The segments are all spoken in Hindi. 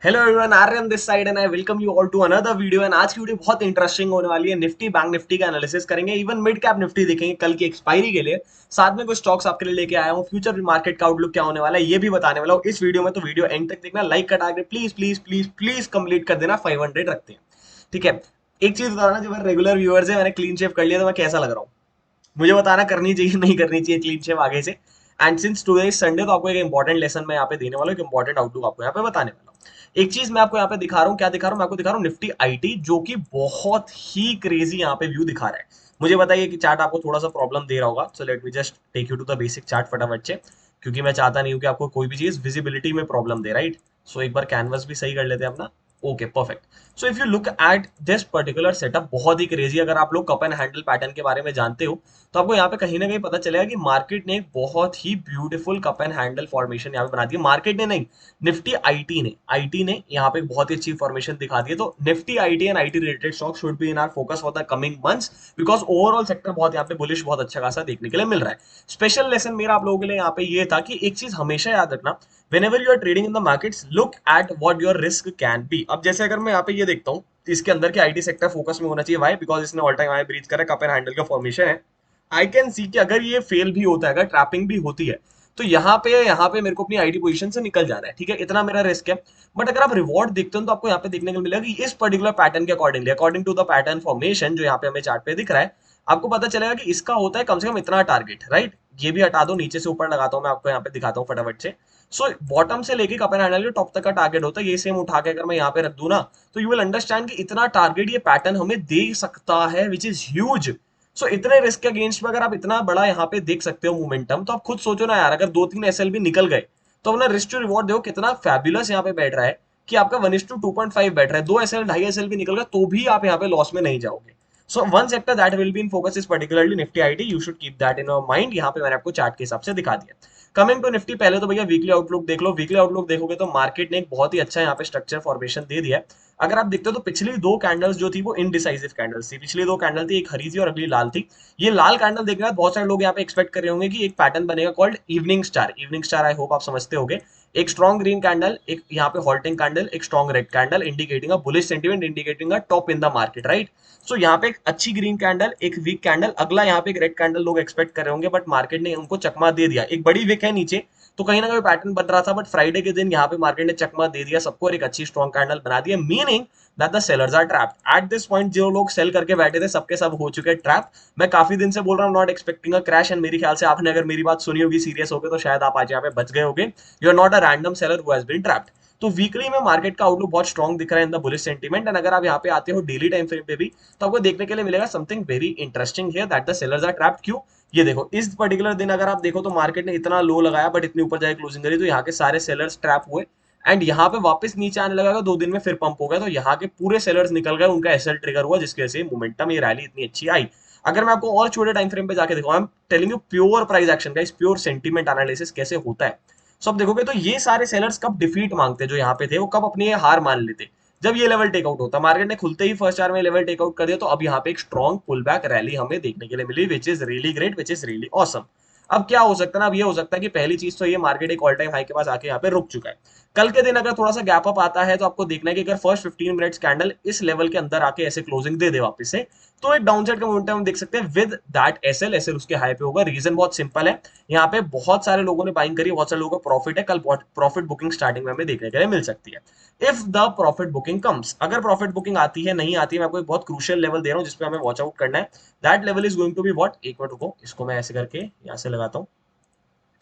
Hello everyone, Aryan this side and I welcome you all to another video. And आज की वीडियो बहुत इंटरेस्टिंग होने वाली है। निफ्टी बैंक निफ्टी का एनालिसिस करेंगे, इवन मिड कैप निफ्टी देखेंगे कल की एक्सपायरी के लिए। साथ में कुछ स्टॉक्स आपके लिए लेके आया हूँ। फ्यूचर मार्केट का आउटलुक क्या होने वाला है ये भी बताने वाला हूँ इस वीडियो में। तो वीडियो एंड तक देखना, लाइक का target please please please please complete कर देना। 500 रखते हैं, ठीक है। एक चीज बताना, जो मेरे रेगुलर व्यूअर्स है, मैंने क्लीन शेव कर लिया तो मैं कैसा लग रहा हूँ मुझे बताना, करनी चाहिए नहीं करनी चाहिए क्लीन शेव आगे से। And since today is Sunday, तो आपको एक इंपॉर्टेंट लेसन मैं यहाँ पे देने वाला हूँ, एक इंपॉर्टेंट आउटलुक आपको यहाँ पे बताने वाला हूँ। एक चीज मैं आपको यहाँ पे दिखा रहा हूँ, क्या दिखा रहा हूँ मैं आपको दिखा रहा हूँ, निफ्टी आईटी, जो कि बहुत ही क्रेजी यहाँ पे व्यू दिखा रहा है। मुझे बताइए कि चार्ट आपको थोड़ा सा प्रॉब्लम दे रहा होगा, so let me just take you to the basic chart फटाफट से, क्योंकि मैं चाहता नहीं हूँ कि आपको कोई भी चीज विजिबिलिटी में प्रॉब्लम दे, राइट। सो एक बार कैनवस भी सही कर लेते हैं अपना। Okay, perfect. So if you look at this particular setup, बहुत ही क्रेजी। अगर आप लोग कप एंड हैंडल पैटर्न के बारे में जानते हो तो आपको यहाँ पे कहीं ना कहीं पता चलेगा कि मार्केट ने एक बहुत ही beautiful cup and handle formation यहाँ पे बना दी है। मार्केट ने नहीं, निफ्टी आईटी ने यहाँ पे एक बहुत ही अच्छी फॉर्मेशन दिखा दी है। तो Nifty IT and IT related stock should be in our focus for the coming months, because overall sector बहुत यहाँ पे बुलिश, बहुत अच्छा खासा देखने के लिए मिल रहा है। स्पेशल लेसन मेरा आप लोगों के लिए यहाँ पे ये था कि एक चीज हमेशा याद रखना, whenever you are trading in the markets, look at what your risk can be। अब जैसे अगर मैं यहाँ पे ये देखता हूँ, इसके अंदर के आईटी सेक्टर फोकस में होना चाहिए। वाई? बिकॉज इसने ऑल टाइम हाई ब्रीच करा, कप एंड हैंडल का फॉर्मेशन है। आई कैन सी कि अगर ये फेल भी होता है, अगर ट्रैपिंग भी होती है, तो यहाँ पे मेरे को अपनी आईटी पोजीशन से निकल जाना है, ठीक है। इतना मेरा रिस्क है। बट अगर आप रिवॉर्ड देखते हो तो आपको यहाँ पे देखने को मिलेगा कि इस पर्टिकुलर पैटर्न के accordingly, according to the pattern formation जो यहाँ पे हमें चार्ट पे दिख रहा है, आपको पता चलेगा कि इसका होता है कम से कम इतना टारगेट, राइट। ये भी हटा दो, नीचे से ऊपर लगाता हूँ मैं आपको यहाँ पे दिखाता हूँ फटाफट से। सो बॉटम से लेके कप एंड हैंडल के टॉप तक का टारगेट होता है। ये सेम उठा के अगर मैं यहाँ पे रख दूं ना, तो यू विल अंडरस्टैंड कि इतना टारगेट ये पैटर्न हमें दे सकता है, विच इज ह्यूज। सो इतने रिस्क के अगेंस्ट में अगर आप इतना बड़ा यहाँ पे देख सकते हो मोमेंटम, तो आप खुद सोचो ना यार, अगर 2-3 एसएल भी निकल गए तो अपना रिस्क टू रिवॉर्ड देखो कितना फैबुलस यहाँ पे बैठ रहा है, कि आपका 1:2.5 बैठ रहा है। 2 एसएल, 2.5 एसएल भी निकल गया तो भी आप यहाँ पे लॉस में नहीं जाओगे। So one sector that will be in focus is particularly Nifty IT. You should keep that in your mind. यहाँ पे मैंने आपको चार्ट के हिसाब से दिखा दिया। कमिंग टू निफ्टी, पहले तो भैया वीकली आउटलुक देख लो। वीकली आउटलुक देखोगे तो मार्केट ने एक बहुत ही अच्छा यहाँ पे स्ट्रक्चर फॉर्मेशन दे दिया है। अगर आप देखते हो तो पिछली दो कैंडल्स जो थी वो इनडिसाइसिव कैंडल्स थी। पिछली दो कैंडल थी, एक हरी थी और अगली लाल थी। ये लाल कैंडल देखने के बाद बहुत सारे लोग यहाँ पे एक्सपेक्ट कर रहे होंगे कि एक पैटर्न बनेगा called evening star. Evening star I hope आप समझते होंगे। एक स्ट्रॉन्ग ग्रीन कैंडल, एक यहाँ पे हॉल्टिंग कैंडल, एक strong red candle, indicating a bullish sentiment, indicating a top in the market, right. So यहाँ पे एक अच्छी ग्रीन कैंडल, एक वीक कैंडल, अगला यहाँ पे एक रेड कैंडल लोग एक्सपेक्ट कर रहे होंगे, बट मार्केट ने उनको चकमा दे दिया। एक बड़ी विक है नीचे, तो कहीं ना कहीं पैटर्न बन रहा था, बट फ्राइडे के दिन यहाँ पे मार्केट ने चकमा दे दिया सबको और एक अच्छी स्ट्रॉन्ग कैंडल बना दिया, meaning that the sellers are trapped at this point. जो लोग सेल करके बैठे थे सबके सब हो चुके ट्रैप। मैं काफी दिन से बोल रहा हूँ, not expecting a crash, and मेरे ख्याल से आपने अगर मेरी बात सुनी होगी, सीरियस होगे, तो शायद आप आज यहाँ पे बच गए होगे। You are not a random seller who has been trapped. तो वीकली में मार्केट का आउटलुक बहुत स्ट्रॉन्ग दिख रहा है in the bullish sentiment. And अगर आप यहाँ पे आते हो डेली टाइम फ्रेम पे भी, तो आपको देखने के लिए मिलेगा something very interesting here, that the sellers are trapped. क्यों? ये देखो, इस पर्टिकुलर दिन अगर आप देखो तो मार्केट ने इतना लो लगाया बट इतनी ऊपर जाके क्लोजिंग करी, तो यहाँ के सारे सेलर्स ट्रैप हुए। एंड यहाँ पे वापस नीचे आने लगा, 2 दिन में फिर पंप हो गया, तो यहाँ के पूरे सेलर्स निकल गए, उनका एसएल ट्रिगर हुआ, जिसकी वजह से मोमेंटम, ये रैली इतनी अच्छी आई। अगर मैं आपको और छोटे टाइम फ्रेम पे जाके देखो, I am telling you pure price action का, इस प्योर सेंटीमेंट एनालिसिस कैसे होता है। सो अब देखोगे तो ये सारे सेलर्स कब डिफीट मांगते, जो यहाँ पे थे, वो कब अपनी ये हार मान लेते, जब ये लेवल टेकआउट होता। मार्केट ने खुलते ही फर्स्ट आवर में लेवल टेकआउट कर दिया, तो अब यहाँ पे एक स्ट्रॉन्ग पुल बैक रैली हमें देखने के लिए मिली, which is really great, which is really awesome. अब क्या हो सकता है ना, अब ये हो सकता है कि पहली चीज तो ये मार्केट एक ऑल टाइम हाई के पास आके यहाँ पे रुक चुका है। कल के दिन अगर थोड़ा सा गैप अप आता है, तो आपको देखना है कि अगर फर्स्ट 15 मिनट्स कैंडल इस लेवल के अंदर आके ऐसे क्लोजिंग दे दे वापस से, तो एक डाउनसाइड का मोमेंटम हम देख सकते हैं विद दैट एसएल। एसएल उसके हाई पे होगा। रीजन बहुत सिंपल है, यहाँ पे बहुत सारे लोगों ने बाइंग करी, बहुत सारे लोगों का प्रॉफिट है। कल प्रॉफिट बुकिंग स्टार्टिंग में हमें देखने के लिए मिल सकती है, if the profit booking comes. अगर प्रॉफिट बुकिंग आती है, नहीं आती है, मैं आपको एक बहुत क्रूशियल लेवल दे रहा हूँ जिसपे हमें वॉच आउट करना है। That level is going to be what, एक मिनट रुको, इसको मैं ऐसे करके यहाँ से लगाता हूँ,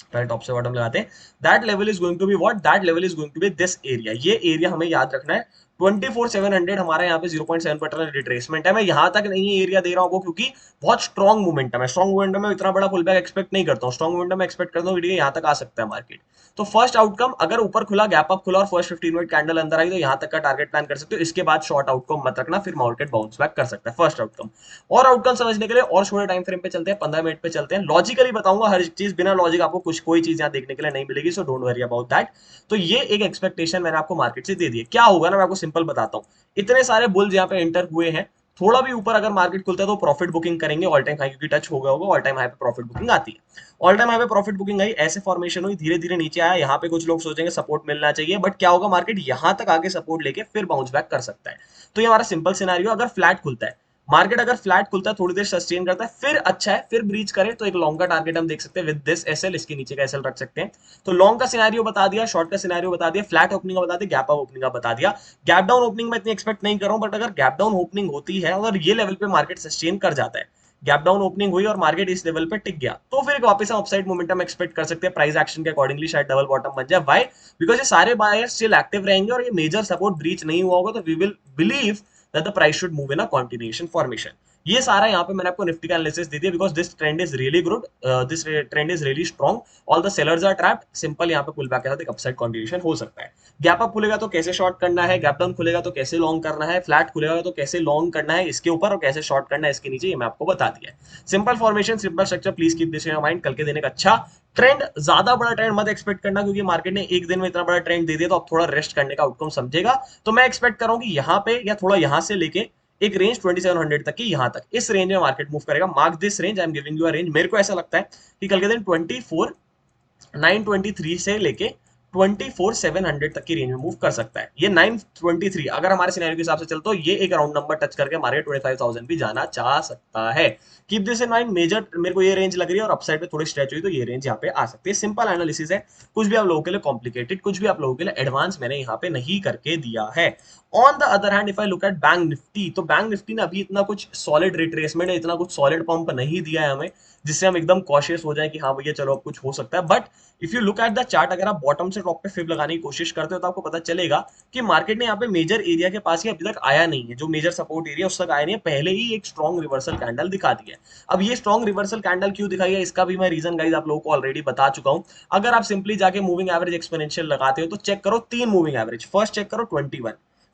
पहले टॉप से बॉटम लगाते हैं। That level is going to be what, that level is going to be this area. ये एरिया हमें याद रखना है। 24,700 हमारा यहाँ पे 0.7% रिट्रेसमेंट है। मैं यहाँ तक नहीं एरिया दे रहा हूँ क्योंकि बहुत स्ट्रॉन्ग मोमेंटम है। स्ट्रॉन्ग मोमेंटम में इतना बड़ा पुल बैक एक्सपेक्ट नहीं करता हूँ। स्ट्रॉन्ग मोमेंटम में एक्सपेक्ट करता हूँ यहाँ तक आ सकता है मार्केट। तो फर्स्ट आउटकम, अगर ऊपर खुला, गैप अप खुला और फर्स्ट 15 मिनट कैंडल अंदर आई, तो यहाँ तक का टारगेट प्लान कर सकते हो। इसके बाद शॉर्ट आउटकम मत रखना, फिर मार्केट बाउंस बैक कर सकता है। First outcome. और आउटकम समझने के लिए और छोटे टाइम फ्रेम पे चलते हैं, 15 मिनट पे चलते हैं। लॉजिकली बताऊंगा हर चीज, बिना लॉजिक आपको कुछ कोई चीज यहाँ देखने के लिए नहीं मिलेगी, so don't worry about that. तो ये एक एक्सपेक्टेशन मैंने आपको मार्केट से दे दी है। क्या होगा ना, मैं आपको सिंपल बताता हूँ। इतने सारे बुल्स यहाँ पे एंटर हुए हैं, थोड़ा भी ऊपर अगर मार्केट खुलता है तो प्रॉफिट बुकिंग करेंगे, ऑल टाइम हाई क्योंकि टच हो गया होगा, ऑल टाइम हाई पे प्रॉफिट बुकिंग आती है। ऑल टाइम हाई पे प्रॉफिट बुकिंग आई, ऐसे फॉर्मेशन हुई, धीरे धीरे नीचे आया, यहाँ पे कुछ लोग सोचेंगे सपोर्ट मिलना चाहिए, बट क्या होगा, मार्केट यहाँ तक आगे सपोर्ट लेके फिर बाउंस बैक कर सकता है। तो ये हमारा सिंपल सिनेरियो। अगर फ्लैट खुलता है मार्केट, अगर फ्लैट खुलता है थोड़ी देर सस्टेन करता है फिर अच्छा है, फिर ब्रीच करे तो एक लॉन्ग का टारगेट हम देख सकते हैं विद दिस एसएल, इसके नीचे का एसएल रख सकते हैं। तो लॉन्ग का सिनेरियो बता दिया, शॉर्ट का सिनेरियो बता दिया, फ्लैट ओपनिंग का बता दिया, गैप अप ओपनिंग का बता दिया। गैप डाउन ओपनिंग में इतनी एक्सपेक्ट नहीं कर रहा हूं, बट अगर गैप डाउन ओपनिंग होती है, अगर ये लेवल पे मार्केट सस्टेन कर जाता है, गैप डाउन ओपनिंग हुई और मार्केट इस लेवल पे टिक गया, तो फिर वापस हम अपसाइड मोमेंटम एक्सपेक्ट कर सकते हैं प्राइस एक्शन के अकॉर्डिंगली, शायद डबल बॉटम बन जाए। व्हाई? बिकॉज ये सारे बायर्स स्टिल एक्टिव रहेंगे और ये मेजर सपोर्ट ब्रीच नहीं हुआ होगा, तो we will believe that the price should move in a continuation formation. ये सारा यहाँ पे मैंने आपको निफ्टी का एनालिसिस दे दिया, because this trend is really good, this trend is really strong, all the sellers are trapped, simple यहाँ पे पुल बैक के साथ एक अपसाइड कंटिन्यूएशन हो सकता है। गैप अप खुलेगा तो कैसे शॉर्ट करना है, गैप डाउन खुलेगा तो कैसे लॉन्ग करना है, फ्लैट खुलेगा तो कैसे लॉन्ग करना है इसके ऊपर, और कैसे शॉर्ट करना है इसके नीचे, ये मैं आपको बता दिया है। Simple formation, simple structure, please keep this in your mind. कल के दिन एक अच्छा ट्रेंड, ज्यादा बड़ा ट्रेंड मत एक्सपेक्ट करना, क्योंकि मार्केट ने एक दिन में इतना बड़ा ट्रेंड दे दिया, तो अब थोड़ा रेस्ट करने का आउटकम समझेगा। तो मैं एक्सपेक्ट कर रहा हूं कि यहाँ पे या थोड़ा यहाँ से लेके एक रेंज 2700 तक की, यहां तक इस रेंज में मार्केट मूव करेगा। Mark this range, I am giving you a range. मेरे को ऐसा लगता है कि कल के दिन 24,923 से लेके 24,700 तक की रेंज में मूव कर सकता है। ये 923 अगर हमारे सिनेरियो के हिसाब से चलते, तो ये एक राउंड नंबर टच करके मार्केट 25,000 भी जाना चाह सकता है। Keep this in mind. Major मेरे को ये रेंज लग रही है, और अपसाइड पे थोड़ी स्ट्रेच हुई तो ये रेंज यहाँ पे आ सकती है। सिंपल एनालिसिस है, कुछ भी आप लोगों के लिए कॉम्प्लिकेटेड, कुछ भी आप लोगों के लिए एडवांस मैंने यहाँ पे नहीं करके दिया है। On the other hand if I look at bank Nifty, तो बैंक निफ्टी ने अभी इतना कुछ सॉलिड रिट्रेसमेंट, इतना कुछ सॉलिड पंप नहीं दिया है हमें, जिससे हम एकदम कॉशियस हो जाए कि हाँ भैया चलो अब कुछ हो सकता है। But if you look at the chart, अगर आप बॉटम से टॉप पे फिब लगाने की कोशिश करते हो, तो आपको पता चलेगा कि मार्केट ने यहाँ पे मेजर एरिया के पास ही अभी तक आया नहीं है, जो मेजर सपोर्ट एरिया उस तक आया नहीं है, पहले ही एक स्ट्रॉन्ग रिवर्सल कैंडल दिखा दिया है। अब ये स्ट्रॉन्ग रिवर्सल कैंडल क्यों दिखाई है, इसका भी मैं रीजन गाइस आप लोगों को ऑलरेडी बता चुका हूं। अगर आप सिंपली जाके मूविंग एवरेज एक्सपोनेंशियल लगाते हो, तो चेक करो तीन मूविंग एवरेज। फर्स्ट चेक करो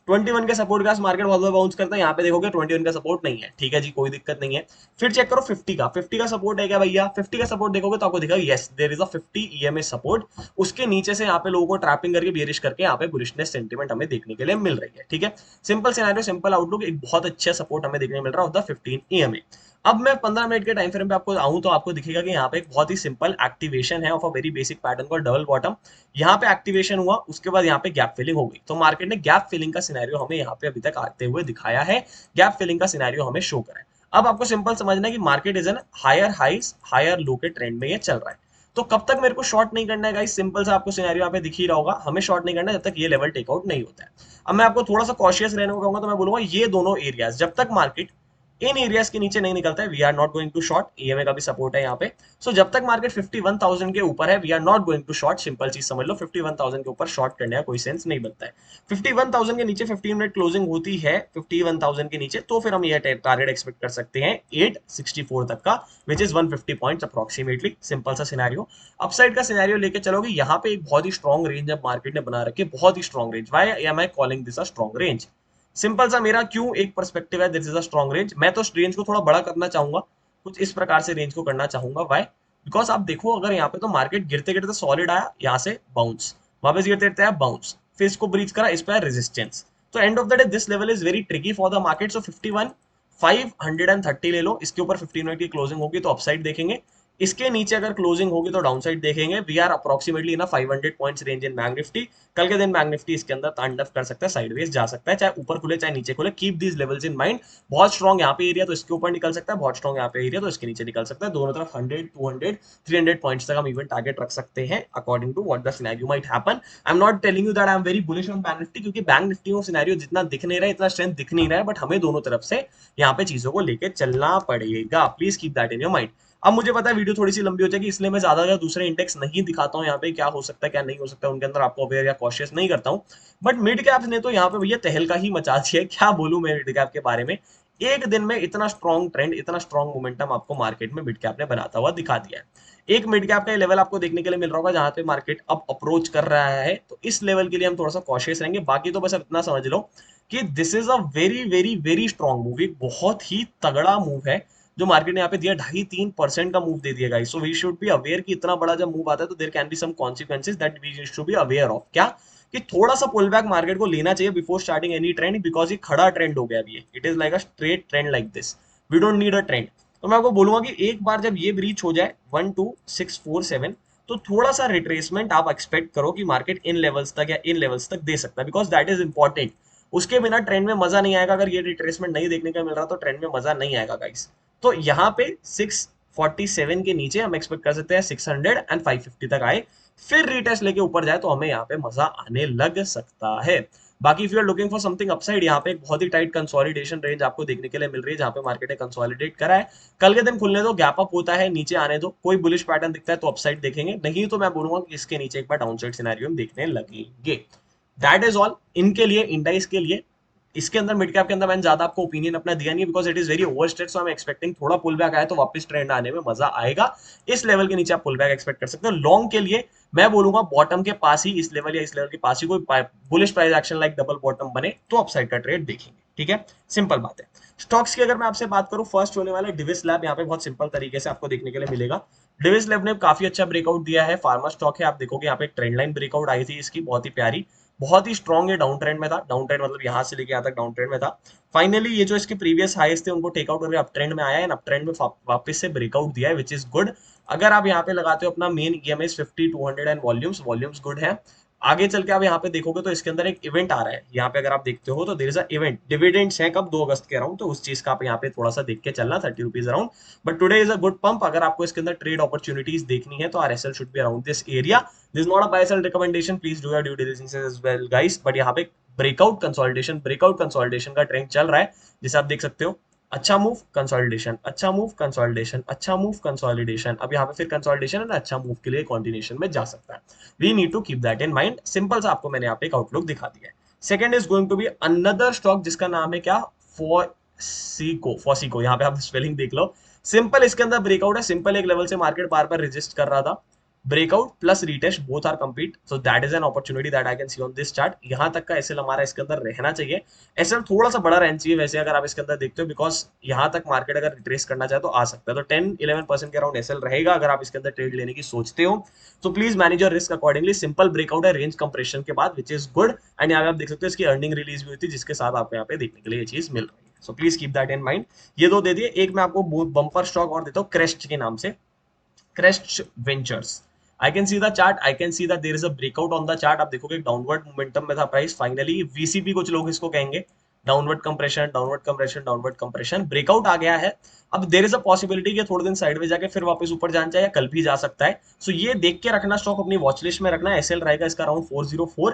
21 के सपोर्ट का मार्केट बहुत बाउंस करता है, यहाँ पे देखोगे 21 का सपोर्ट नहीं है, ठीक है जी, कोई दिक्कत नहीं है। फिर चेक करो 50 का सपोर्ट है क्या भैया, 50 का सपोर्ट देखोगे तो आपको दिखेगा yes there is a 50 EMA support. उसके नीचे से यहाँ पे लोगों को ट्रैपिंग करके बेरिश करके यहाँ पे बुलिशनेस सेंटीमेंट हमें देखने के लिए मिल रही है, ठीक है। सिंपल सिनेरियो, सिंपल आउटलुक, एक बहुत अच्छा सपोर्ट हमें देखने को मिल रहा है ऑफ द 15 ईएमए। अब मैं 15 मिनट के टाइम फ्रेम पे आपको आऊं, तो आपको दिखेगा कि यहाँ पे एक बहुत ही सिंपल एक्टिवेशन है of a very basic pattern called double bottom. यहाँ पे एक्टिवेशन हुआ, उसके बाद यहाँ पे गैप फिलिंग हो गई, तो मार्केट ने गैप फिलिंग का सिनेरियो हमें यहाँ पे अभी तक आते हुए दिखाया है, गैप फिलिंग का सिनेरियो हमें शो करा है। अब आपको सिंपल समझना है कि market is an higher highs higher low के ट्रेंड में ये चल रहा है। तो कब तक मेरे को शॉर्ट नहीं करना है गाइस, सिंपल सा आपको सिनेरियो यहाँ पे दिख ही रहा होगा, हमें शॉर्ट नहीं करना है जब तक ये लेवल टेकआउट नहीं होता है। अब मैं आपको थोड़ा सा कॉशियस रहने को कहूंगा, तो मैं बोलूंगा ये दोनों एरियाज जब तक मार्केट इन एरियाज के नीचे नहीं निकलता है, we are not going to short. EMA का भी सपोर्ट है यहाँ पे। सो जब तक मार्केट 51,000 के ऊपर है, we are not going to short. Simple चीज समझ लो, 51,000 के ऊपर शॉर्ट करने का कोई सेंस नहीं बनता है। 51,000 के नीचे 15 मिनट क्लोजिंग होती है 51,000 के नीचे, तो फिर हम ये टारगेट एक्सपेक्ट कर सकते हैं 864 तक का, विच इज 150 पॉइंट्स अप्रोक्सीमेटली। सिंपल सा सिनेरियो। अपसाइड का सिनेरियो लेके चलोगे, यहाँ पे एक बहुत ही स्ट्रॉन्ग रेंज अब मार्केट ने बना रखी है, बहुत ही strong range. Why am I calling this a strong range? Simple सा मेरा क्यों एक पर्सपेक्टिव है, this is a strong range. मैं तो रेंज को थोड़ा बड़ा करना चाहूंगा, कुछ इस प्रकार से रेंज को करना चाहूंगा। व्हाई? बिकॉज आप देखो, अगर यहाँ पे तो मार्केट गिरते गिरते सॉलिड आया, यहाँ से बाउंस, वापस गिरते गिरते आया बाउंस, फिर इसको ब्रीच करा, इस पर रेजिस्टेंस। तो end of the day this level is very tricky for the market. So 51,530 ले लो, इसके ऊपर 15 मिनट की क्लोजिंग होगी तो अपसाइड देखेंगे, इसके नीचे अगर क्लोजिंग होगी तो डाउन साइड देखेंगे। We are approximately in 500 points range in bank Nifty. कल के दिन बैंक निफ्टी इसके अंदर तांडव कर सकता है, साइडवेज जा सकता है, चाहे ऊपर खुले चाहे नीचे खुले। Keep these levels in mind. बहुत स्ट्रॉन्ग यहाँ पे एरिया तो इसके ऊपर निकल सकता है, बहुत स्ट्रॉन्ग यहाँ पे एरिया तो इसके नीचे निकल सकता है। दोनों तरफ 100, 200, 300 पॉइंट्स तक हम इवन टारगेट रख सकते हैं, according to what the scenario might happen. I am not telling you that I am very bullish on bank Nifty, क्योंकि बैंक निफ्टी में सिनेरियो जितना दिख नहीं रहा है, इतना स्ट्रेंथ दिख नहीं रहा है, बट हमें दोनों तरफ से यहाँ पे चीजों को लेकर चलना पड़ेगा। Please keep that in your mind. अब मुझे पता है वीडियो थोड़ी सी लंबी हो जाएगी, इसलिए मैं ज्यादा दूसरे इंडेक्स नहीं दिखाता हूँ यहाँ पे, क्या हो सकता है क्या नहीं हो सकता है उनके अंदर, आपको अवेयर या कॉशियस नहीं करता हूँ। बट मिड कैप्स ने तो यहाँ पे भैया तहलका ही मचा दिया है, क्या बोलूं मैं मिड कैप के बारे में। एक दिन में इतना स्ट्रॉन्ग ट्रेंड, इतना स्ट्रॉन्ग मोमेंटम आपको मार्केट में मिड कैप ने बनाता हुआ दिखा दिया है। एक मिड कैप का लेवल आपको देखने के लिए मिल रहा होगा जहां पे मार्केट अब अप्रोच कर रहा है, तो इस लेवल के लिए हम थोड़ा सा कॉशियस रहेंगे। बाकी तो बस इतना समझ लो कि this is a very very very strong move, एक बहुत ही तगड़ा मूव है जो मार्केट ने यहाँ पे दिया। 2.5-3% का मूव दे दिया guys. So we should be aware कि इतना बड़ा जब मूव आता है तो there can be some consequences that we should be aware of. क्या? कि थोड़ा सा पुल बैक मार्केट को लेना चाहिए before starting any trend, because ये खड़ा ट्रेंड हो गया अभी, it is like a straight trend like this, we don't need a trend. तो मैं आपको बोलूंगा कि एक बार जब ये ब्रीच हो जाए 12647, तो थोड़ा सा रिट्रेसमेंट आप एक्सपेक्ट करो कि मार्केट इन लेवल्स तक या इन लेवल्स तक दे सकता है, बिकॉज दैट इज इंपॉर्टेंट। उसके बिना ट्रेंड में मजा नहीं आएगा, अगर ये रिट्रेसमेंट नहीं देखने का मिल रहा तो ट्रेंड में मजा नहीं आएगा गाइस। तो यहाँ पे 647 के नीचे हम एक्सपेक्ट कर सकते हैं 600 एंड 550 तक आए, फिर रीटेस्ट लेके ऊपर जाए तो हमें यहाँ पे मजा आने लग सकता है। बाकी if you are looking for something upside, यहाँ पे एक बहुत ही टाइट कंसोलिडेशन रेंज आपको देखने के लिए मिल रही है, जहाँ पे मार्केट ने कंसोलिडेट करा है। कल के दिन खुलने दो, गैप अप होता है, नीचे आने दो, कोई बुलिश पैटर्न दिखता है तो अपसाइड देखेंगे, नहीं तो मैं बोलूंगा कि इसके नीचे एक बार डाउनसाइड सिनेरियो हम देखने लगेंगे। दैट इज ऑल इनके लिए, इंडाइस के लिए। इसके अंदर मिड कैप के अंदर मैंने ज्यादा आपको ओपिनियन अपना दिया नहीं, because it is very overstayed, so I am expecting थोड़ा पुल बैक आए तो वापस ट्रेंड आने में मजा आएगा। इस लेवल के नीचे आप पुल बैक एक्सपेक्ट कर सकते हो। लॉन्ग के लिए मैं बोलूंगा बॉटम के पास ही, इस लेवल या इस लेवल के पास ही कोई bullish price action like double bottom बने तो अपसाइड का ट्रेड देखेंगे, ठीक है, सिंपल बात है। स्टॉक्स की अगर मैं आपसे बात करूं, फर्स्ट होने वाला डिविस लैब, यहाँ पे बहुत सिंपल तरीके से आपको देखने के लिए मिलेगा। डिविस लैब ने काफी अच्छा ब्रेकआउट दिया है, फार्मा स्टॉक है, आप देखोगे यहाँ पे ट्रेंड लाइन ब्रेकआउट आई थी इसकी, बहुत ही प्यारी, बहुत ही स्ट्रॉन्ग है, डाउन ट्रेंड में था, डाउन ट्रेंड मतलब यहाँ से लेके यहाँ तक डाउन ट्रेंड में था। फाइनली ये जो इसके प्रीवियस हाईस थे उनको टेकआउट करके अप ट्रेंड में आया है, अप ट्रेंड में वापस से ब्रेकआउट दिया है, विच इज गुड। अगर आप यहाँ पे लगाते हो अपना main EMI 50 200 and volumes good है। आगे चल के आप यहाँ पे देखोगे तो इसके अंदर एक इवेंट आ रहा है, यहाँ पे अगर आप देखते हो तो there is a event, dividends है कब, 2 अगस्त के अराउंड, तो उस चीज का आप यहाँ पे थोड़ा सा देख के चलना, 30 rupees around. But today is a good pump, अगर आपको इसके अंदर ट्रेड अपॉर्चुनिटीज देखनी है तो RSL should be around this area. This is not a buy sell recommendation, please do your due diligence as well guys. But यहाँ पे ब्रेकआउट कंसोलिडेशन का ट्रेंड चल रहा है, जिसे आप देख सकते हो। अच्छा मूव कंसोलिडेशन, अच्छा मूव कंसोलिडेशन, अच्छा मूव कंसोलिडेशन, अब यहाँ पे फिर कंसोलिडेशन है ना, अच्छा मूव के लिए कॉन्टिन्यूशन में जा सकता है। We need to keep that in mind, simple सा आपको मैंने यहाँ पे एक आउटलुक दिखा दिया है। Second is going to be another stock जिसका नाम है क्या, फॉसिको, यहाँ पे आप स्पेलिंग देख लो। सिंपल इसके अंदर ब्रेकआउट है, सिंपल एक लेवल से मार्केट बार बार रेजिस्ट कर रहा था, breakout plus retest both are complete, so that is an opportunity that I can see on this chart. यहां तक का एसएल हमारा इसके अंदर रहना चाहिए, एसएल थोड़ा सा बड़ा रहना चाहिए वैसे अगर आप इसके अंदर देखते हो, बिकॉज यहां तक मार्केट अगर रिट्रेस करना चाहे तो आ सकता है, तो 10-11% के अराउंड एसएल रहेगा अगर आप इसके अंदर ट्रेड लेने की सोचते हो। तो please manage your risk accordingly. Simple breakout है रेंज कंप्रेशन के बाद, विच इज गुड, एंड यहाँ पे आप देख सकते हो इसकी अर्निंग रिलीज भी हुई थी, जिसके साथ आपको यहाँ पे देखने के लिए ये चीज मिल रही है। So please keep that in mind. ये दो दे दिए, एक मैं आपको बम्पर स्टॉक और देता हूँ क्रेस्ट के नाम से, crest ventures. I can see the chart, I can see that there is a breakout on the chart। आप देखोगे डाउनवर्ड मोमेंटम में था प्राइस, फाइनली वीसीपी कुछ लोग इसको कहेंगे, downward compression downward compression downward compression, breakout आ गया है। अब देयर इज अ पॉसिबिलिटी कि थोड़े दिन साइड में जाके फिर वापस ऊपर जाना चाहिए, कल भी जा सकता है। सो ये देख के रखना, स्टॉक अपनी वॉच लिस्ट में रखना। एसएल रहेगा इसका around 404,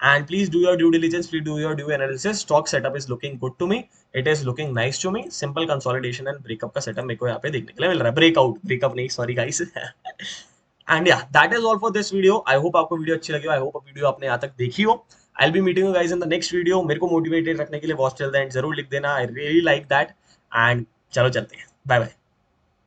and please do your due diligence, please do your due analysis। stock setup is looking good to me, it is looking nice to me। simple consolidation and breakup का setup मेरे को यहाँ पे देखने के लिए मिल रहा है, ब्रेकअप नहीं, सॉरी गाइस। एंड या that is all for this video. I hope आपको वीडियो अच्छी लगी हो, आई होप वीडियो आपने यहाँ तक देखी हो। I will be meeting you guys in the next video. मेरे को मोटिवेटेड रखने के लिए वॉच टिल द एंड जरूर लिख देना, I really like that. And चलो चलते हैं, बाय बाय।